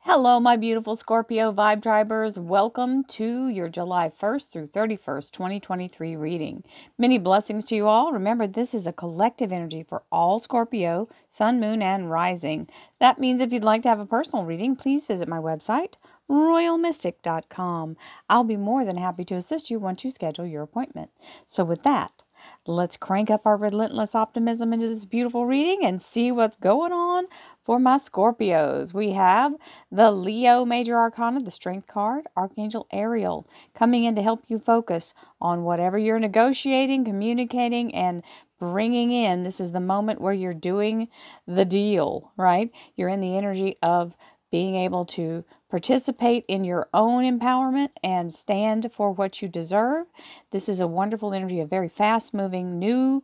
Hello, my beautiful Scorpio vibe tribers. Welcome to your July 1st through 31st, 2023 reading. Many blessings to you all. Remember, this is a collective energy for all Scorpio, Sun, Moon, and Rising. That means if you'd like to have a personal reading, please visit my website, royalmystic.com. I'll be more than happy to assist you once you schedule your appointment. So with that, let's crank up our relentless optimism into this beautiful reading and see what's going on for my Scorpios. We have the Leo Major Arcana, the Strength card, Archangel Ariel, coming in to help you focus on whatever you're negotiating, communicating, and bringing in. This is the moment where you're doing the deal, right? You're in the energy of being able to participate in your own empowerment and stand for what you deserve. This is a wonderful energy, a very fast-moving, new,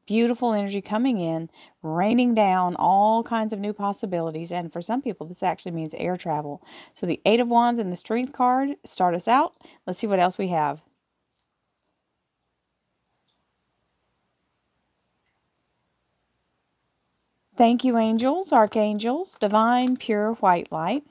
beautiful energy coming in, raining down all kinds of new possibilities. And for some people, this actually means air travel. So the Eight of Wands and the Strength card start us out. Let's see what else we have. Thank you, angels, archangels, divine, pure white light.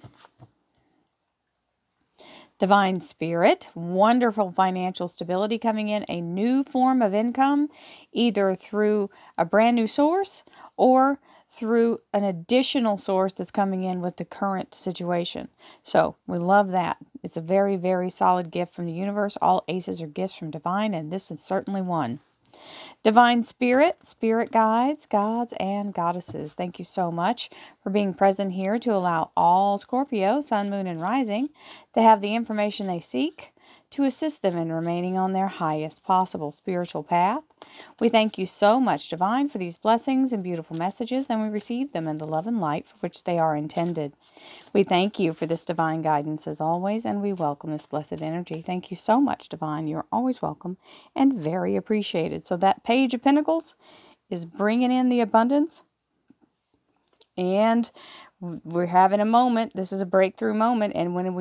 Divine Spirit, wonderful financial stability coming in, a new form of income, either through a brand new source or through an additional source that's coming in with the current situation. So we love that. It's a very, very solid gift from the universe. All aces are gifts from divine, and this is certainly one. Divine Spirit, Spirit guides, gods, and goddesses, thank you so much for being present here to allow all Scorpio, Sun, Moon, and Rising to have the information they seek to assist them in remaining on their highest possible spiritual path. We thank you so much, Divine, for these blessings and beautiful messages, and we receive them in the love and light for which they are intended. We thank you for this divine guidance as always, and we welcome this blessed energy. Thank you so much, Divine. You're always welcome and very appreciated. So that Page of Pentacles is bringing in the abundance, and we're having a moment. This is a breakthrough moment, and when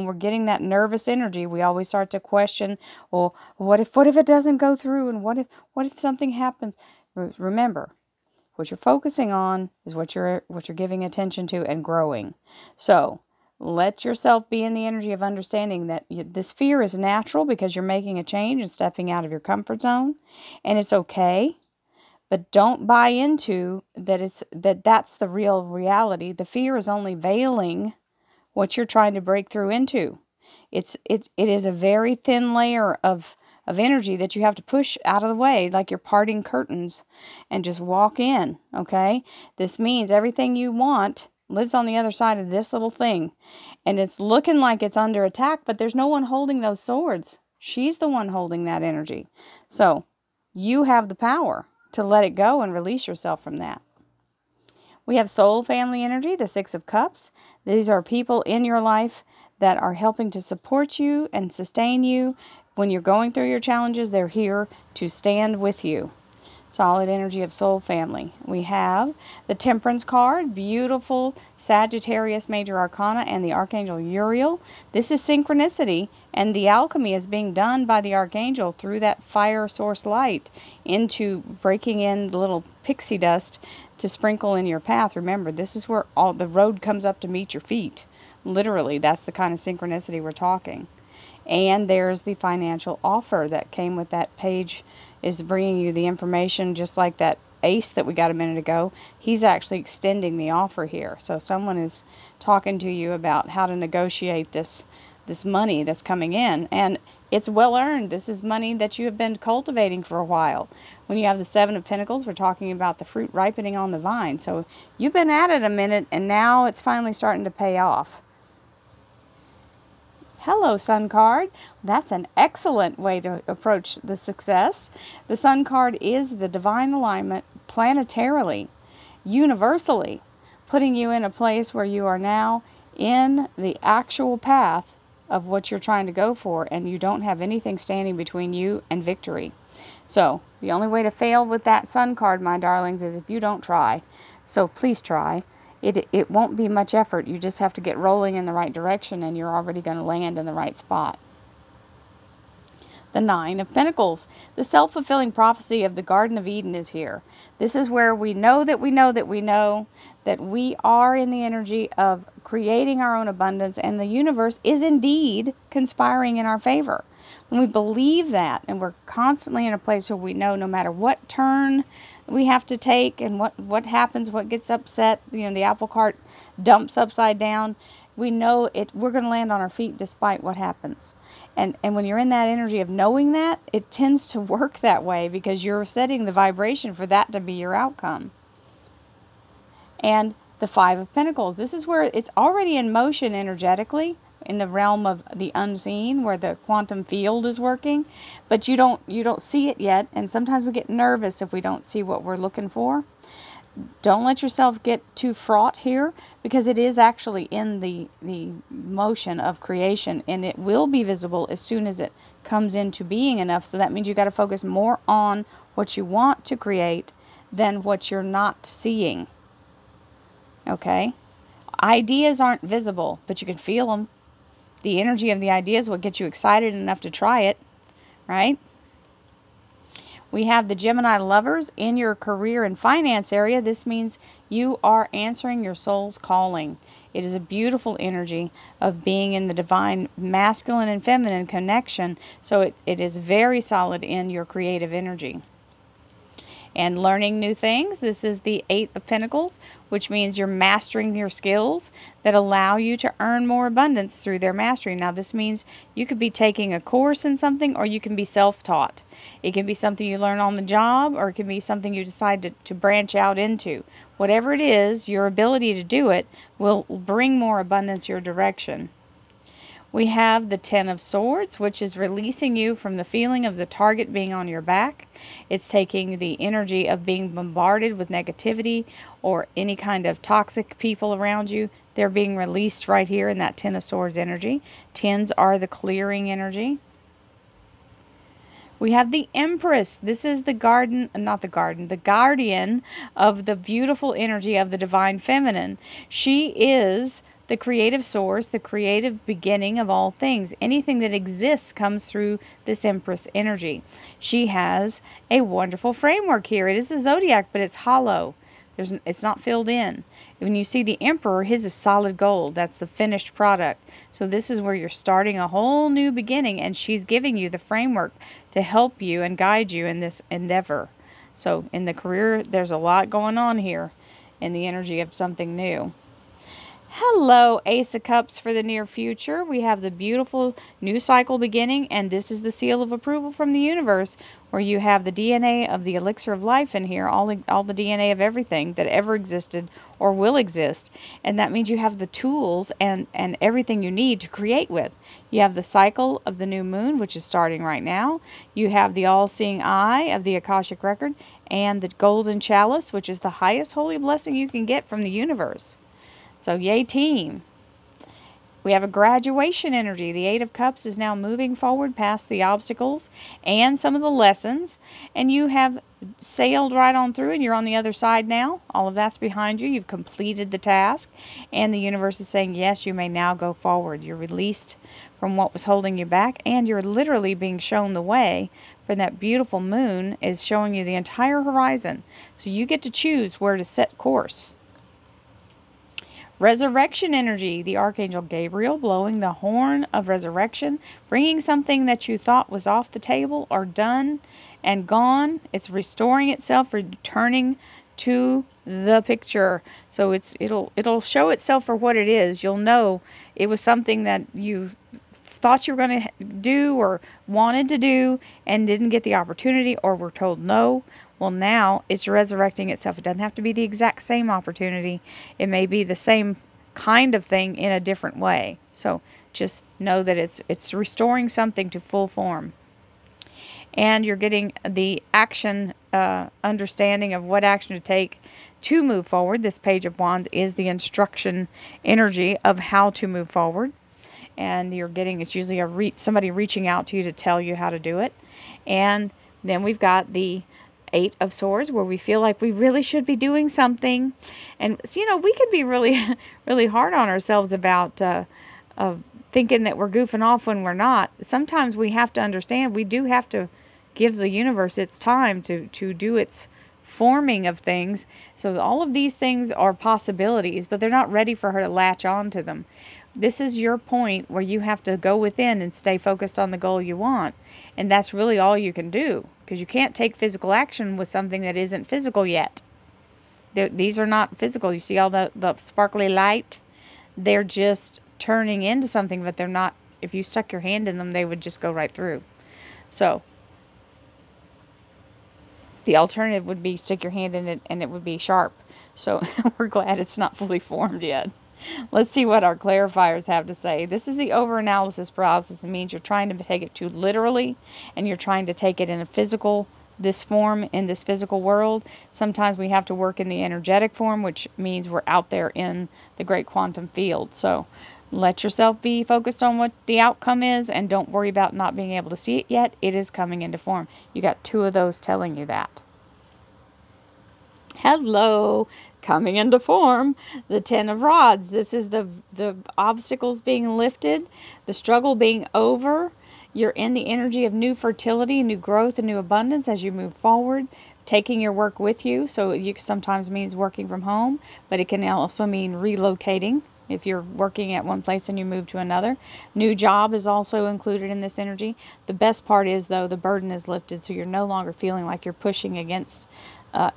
we're getting that nervous energy, we always start to question, well, what if it doesn't go through, and what if something happens? Remember, what you're focusing on is what you're giving attention to and growing. So let yourself be in the energy of understanding that this fear is natural because you're making a change and stepping out of your comfort zone, and it's okay. But don't buy into that's the real reality. The fear is only veiling what you're trying to break through into. It is a very thin layer of energy that you have to push out of the way, like you're parting curtains, and just walk in, okay? This means everything you want lives on the other side of this little thing. And it's looking like it's under attack, but there's no one holding those swords. She's the one holding that energy. So you have the power to let it go and release yourself from that. We have soul family energy, the Six of Cups. These are people in your life that are helping to support you and sustain you. When you're going through your challenges, they're here to stand with you. Solid energy of soul family. We have the Temperance card, beautiful Sagittarius Major Arcana, and the Archangel Uriel. This is synchronicity, and the alchemy is being done by the Archangel through that fire source light into breaking in the little pixie dust to sprinkle in your path. Remember, this is where all the road comes up to meet your feet. Literally, that's the kind of synchronicity we're talking. And there's the financial offer that came with that page, is bringing you the information, just like that ace that we got a minute ago. He's actually extending the offer here. So someone is talking to you about how to negotiate this money that's coming in, and it's well earned. This is money that you have been cultivating for a while. When you have the Seven of Pentacles, we're talking about the fruit ripening on the vine. So you've been at it a minute, and now it's finally starting to pay off. Hello, Sun card. That's an excellent way to approach the success. The Sun card is the divine alignment planetarily, universally, putting you in a place where you are now in the actual path of what you're trying to go for, and you don't have anything standing between you and victory. So the only way to fail with that Sun card, my darlings, is if you don't try. So please try. It won't be much effort. You just have to get rolling in the right direction, and you're already going to land in the right spot. The Nine of Pentacles. The self-fulfilling prophecy of the Garden of Eden is here. This is where we know that we know that we know that we are in the energy of creating our own abundance, and the universe is indeed conspiring in our favor. When we believe that, and we're constantly in a place where we know no matter what turn we have to take and what happens, what gets upset, the apple cart dumps upside down, we know we're going to land on our feet despite what happens. And when you're in that energy of knowing that, it tends to work that way because you're setting the vibration for that to be your outcome. And the Five of Pentacles. This is where it's already in motion energetically in the realm of the unseen, where the quantum field is working, but you don't see it yet. And sometimes we get nervous if we don't see what we're looking for. Don't let yourself get too fraught here, because it is actually in the motion of creation, and it will be visible as soon as it comes into being enough. So that means you got to focus more on what you want to create than what you're not seeing. Okay? Ideas aren't visible, but you can feel them. The energy of the idea is what gets you excited enough to try it, right? We have the Gemini lovers in your career and finance area. This means you are answering your soul's calling. It is a beautiful energy of being in the divine masculine and feminine connection. So it is very solid in your creative energy. And learning new things. This is the Eight of Pentacles, which means you're mastering your skills that allow you to earn more abundance through their mastery. Now, this means you could be taking a course in something, or you can be self-taught. It can be something you learn on the job, or it can be something you decide to branch out into. Whatever it is, your ability to do it will bring more abundance your direction. We have the Ten of Swords, which is releasing you from the feeling of the target being on your back. It's taking the energy of being bombarded with negativity or any kind of toxic people around you. They're being released right here in that Ten of Swords energy. Tens are the clearing energy. We have the Empress. This is the guardian of the beautiful energy of the divine feminine. She is the creative source, the creative beginning of all things. Anything that exists comes through this Empress energy. She has a wonderful framework here. It is a zodiac, but it's hollow. It's not filled in. When you see the Emperor, his is solid gold. That's the finished product. So this is where you're starting a whole new beginning, and she's giving you the framework to help you and guide you in this endeavor. So in the career, there's a lot going on here in the energy of something new. Hello, Ace of Cups for the near future. We have the beautiful new cycle beginning, and this is the seal of approval from the universe, where you have the DNA of the elixir of life in here, all the DNA of everything that ever existed or will exist. And that means you have the tools and everything you need to create with. You have the cycle of the new moon, which is starting right now. You have the all-seeing eye of the Akashic record, and the golden chalice, which is the highest holy blessing you can get from the universe. So yay team. We have a graduation energy. The Eight of Cups is now moving forward past the obstacles and some of the lessons. And you have sailed right on through, and you're on the other side now. All of that's behind you. You've completed the task. And the universe is saying, yes, you may now go forward. You're released from what was holding you back. And you're literally being shown the way. For that beautiful moon is showing you the entire horizon. So you get to choose where to set course. Resurrection energy, the Archangel Gabriel blowing the horn of resurrection, bringing something that you thought was off the table or done and gone. It's restoring itself, returning to the picture. So it'll show itself for what it is. You'll know it was something that you thought you were going to do or wanted to do and didn't get the opportunity, or were told no. Well, now it's resurrecting itself. It doesn't have to be the exact same opportunity. It may be the same kind of thing in a different way. So just know that it's restoring something to full form. And you're getting the action, understanding of what action to take to move forward. This Page of Wands is the instruction energy of how to move forward. And you're getting, it's usually somebody reaching out to you to tell you how to do it. And then we've got the Eight of Swords, where we feel like we really should be doing something. And, so, we can be really, really hard on ourselves about thinking that we're goofing off when we're not. Sometimes we have to understand we do have to give the universe its time to do its forming of things. So all of these things are possibilities, but they're not ready for her to latch on to them. This is your point where you have to go within and stay focused on the goal you want. And that's really all you can do, because you can't take physical action with something that isn't physical yet. These are not physical. You see all the sparkly light? They're just turning into something, but they're not. If you stuck your hand in them, they would just go right through. So the alternative would be stick your hand in it and it would be sharp. So we're glad it's not fully formed yet. Let's see what our clarifiers have to say. This is the overanalysis paralysis. It means you're trying to take it too literally, and you're trying to take it in a physical, this form in this physical world. Sometimes we have to work in the energetic form, which means we're out there in the great quantum field. So let yourself be focused on what the outcome is, and don't worry about not being able to see it yet. It is coming into form. You got 2 of those telling you that. Hello, coming into form, the 10 of Rods. This is the obstacles being lifted, the struggle being over. You're in the energy of new fertility, new growth, and new abundance as you move forward, taking your work with you. So you sometimes means working from home, but it can also mean relocating. If you're working at one place and you move to another. New job is also included in this energy. The best part is, though, the burden is lifted, so you're no longer feeling like you're pushing against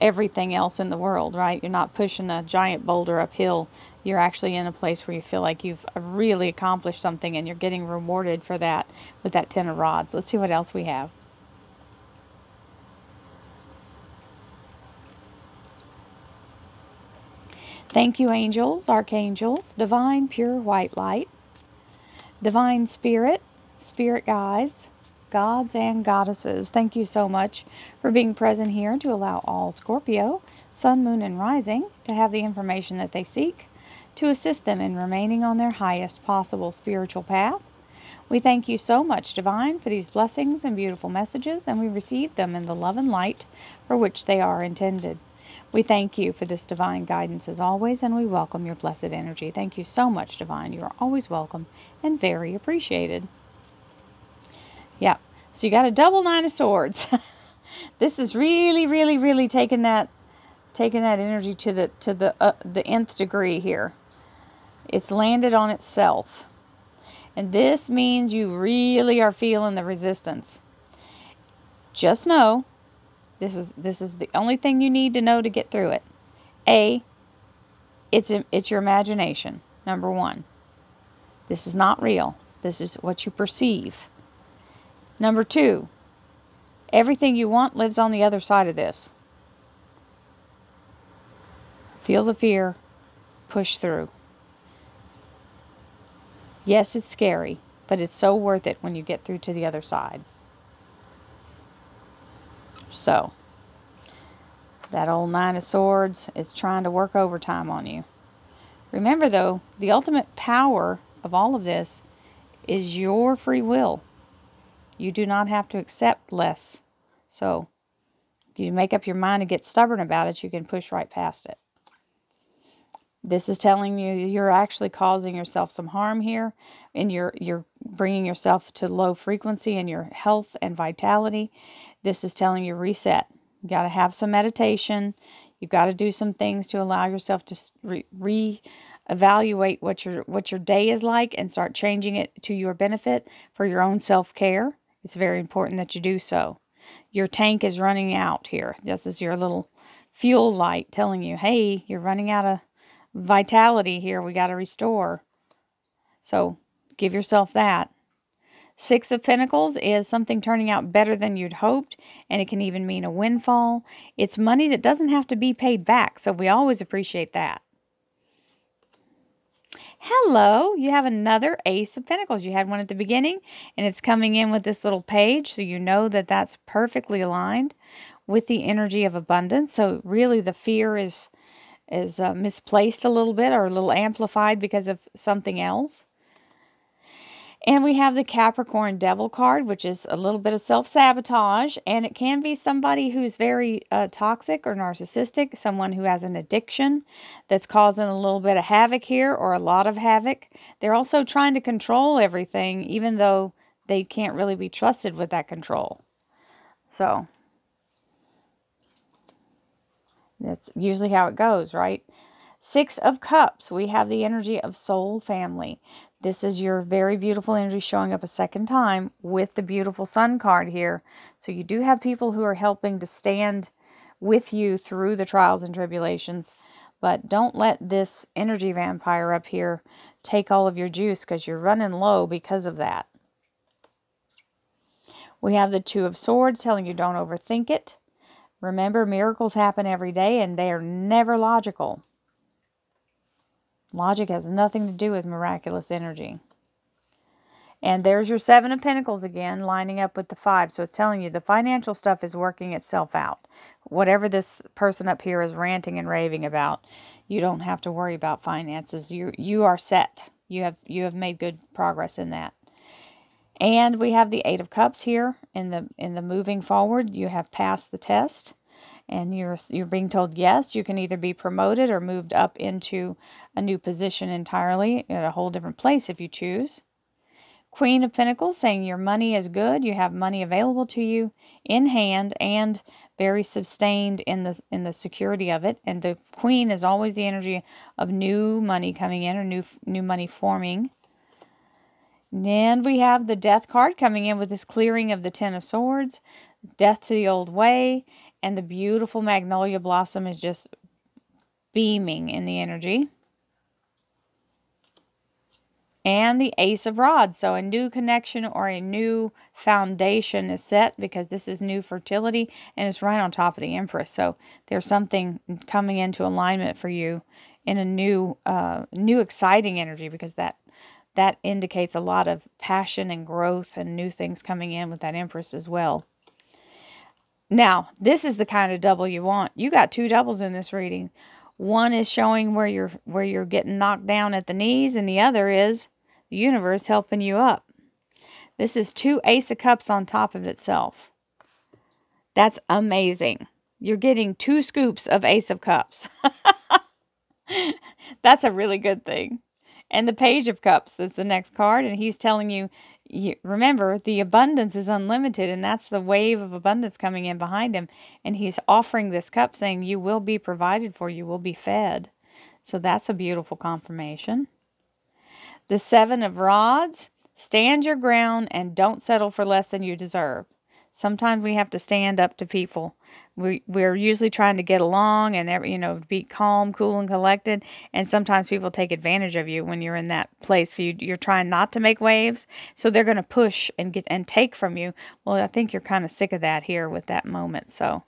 everything else in the world, right? You're not pushing a giant boulder uphill. You're actually in a place where you feel like you've really accomplished something, and you're getting rewarded for that with that 10 of Rods. Let's see what else we have. Thank you, angels, archangels, divine pure white light, divine spirit, spirit guides, gods and goddesses. Thank you so much for being present here to allow all Scorpio, sun, moon, and rising to have the information that they seek to assist them in remaining on their highest possible spiritual path. We thank you so much, Divine, for these blessings and beautiful messages, and we receive them in the love and light for which they are intended. We thank you for this divine guidance as always, and we welcome your blessed energy. Thank you so much, Divine. You are always welcome and very appreciated. Yeah, so you got a double 9 of Swords. This is really taking that energy to the nth degree here. It's landed on itself. And this means you really are feeling the resistance. Just know, this is the only thing you need to know to get through it. It's your imagination, number 1. This is not real. This is what you perceive. Number 2, everything you want lives on the other side of this. Feel the fear. Push through. Yes, it's scary, but it's so worth it when you get through to the other side. So, that old 9 of Swords is trying to work overtime on you. Remember, though, the ultimate power of all of this is your free will. You do not have to accept less. So, if you make up your mind and get stubborn about it, you can push right past it. This is telling you you're actually causing yourself some harm here, and you're bringing yourself to low frequency in your health and vitality. This is telling you reset. You got to have some meditation. You've got to do some things to allow yourself to reevaluate what your day is like and start changing it to your benefit for your own self-care. It's very important that you do so. Your tank is running out here. This is your little fuel light telling you, hey, you're running out of vitality here. We got to restore. So give yourself that. 6 of Pentacles is something turning out better than you'd hoped, and it can even mean a windfall. It's money that doesn't have to be paid back, so we always appreciate that. Hello, you have another Ace of Pentacles. You had one at the beginning, and it's coming in with this little page, so you know that that's perfectly aligned with the energy of abundance. So really the fear is misplaced a little bit, or a little amplified because of something else. And we have the Capricorn Devil card, which is a little bit of self-sabotage. And it can be somebody who's very toxic or narcissistic, someone who has an addiction that's causing a little bit of havoc here or a lot of havoc. They're also trying to control everything, even though they can't really be trusted with that control. So that's usually how it goes, right? Six of Cups, we have the energy of soul family. This is your very beautiful energy showing up a second time with the beautiful Sun card here. So you do have people who are helping to stand with you through the trials and tribulations. But don't let this energy vampire up here take all of your juice, because you're running low because of that. We have the Two of Swords telling you don't overthink it. Remember, miracles happen every day and they are never logical. Logic has nothing to do with miraculous energy. And there's your Seven of Pentacles again, lining up with the 5. So it's telling you the financial stuff is working itself out. Whatever this person up here is ranting and raving about, you don't have to worry about finances. You are set. You have made good progress in that. And we have the Eight of Cups here in the moving forward. You have passed the test. And you're being told, yes, you can either be promoted or moved up into a new position entirely at a whole different place if you choose. Queen of Pentacles saying your money is good. You have money available to you in hand and very sustained in the security of it. And the Queen is always the energy of new money coming in or new money forming. And we have the Death card coming in with this clearing of the Ten of Swords. Death to the old way. And the beautiful magnolia blossom is just beaming in the energy. And the Ace of Rods. So a new connection or a new foundation is set, because this is new fertility and it's right on top of the Empress. So there's something coming into alignment for you in a new exciting energy, because that indicates a lot of passion and growth and new things coming in with that Empress as well. Now, this is the kind of double you want. You got two doubles in this reading. One is showing where you're getting knocked down at the knees, and the other is the universe helping you up. This is two Ace of Cups on top of itself. That's amazing. You're getting 2 scoops of Ace of Cups. That's a really good thing. And the Page of Cups, that's the next card, and he's telling you, remember, the abundance is unlimited, and that's the wave of abundance coming in behind him. And he's offering this cup saying you will be provided for, you will be fed. So that's a beautiful confirmation. The Seven of Rods, stand your ground and don't settle for less than you deserve. Sometimes we have to stand up to people. We're usually trying to get along and be calm, cool, and collected. And sometimes people take advantage of you when you're in that place. You're trying not to make waves, so they're going to push and take from you. Well, I think you're kind of sick of that here with that moment. So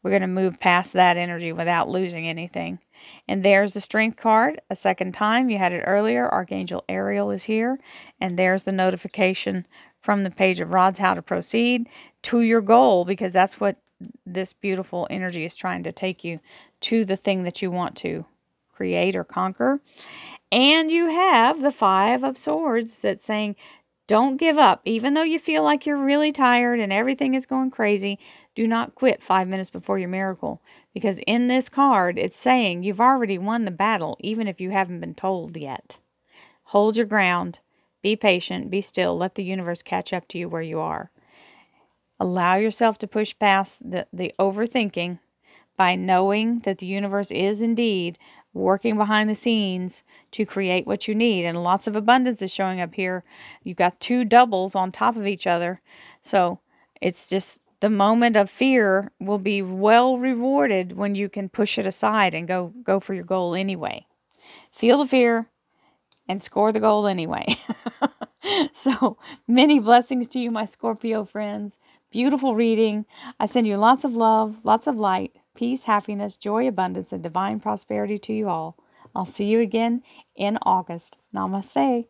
we're going to move past that energy without losing anything. And there's the Strength card a second time. You had it earlier. Archangel Ariel is here. And there's the notification from the Page of Rods, how to proceed to your goal, because that's what this beautiful energy is trying to take you to, the thing that you want to create or conquer. And you have the Five of Swords that's saying, don't give up. Even though you feel like you're really tired and everything is going crazy, do not quit 5 minutes before your miracle. Because in this card, it's saying you've already won the battle, even if you haven't been told yet. Hold your ground. Be patient. Be still. Let the universe catch up to you where you are. Allow yourself to push past the overthinking by knowing that the universe is indeed working behind the scenes to create what you need. And lots of abundance is showing up here. You've got 2 doubles on top of each other. So it's just the moment of fear will be well rewarded when you can push it aside and go for your goal anyway. Feel the fear and score the goal anyway. So many blessings to you, my Scorpio friends. Beautiful reading. I send you lots of love, lots of light, peace, happiness, joy, abundance, and divine prosperity to you all. I'll see you again in August. Namaste.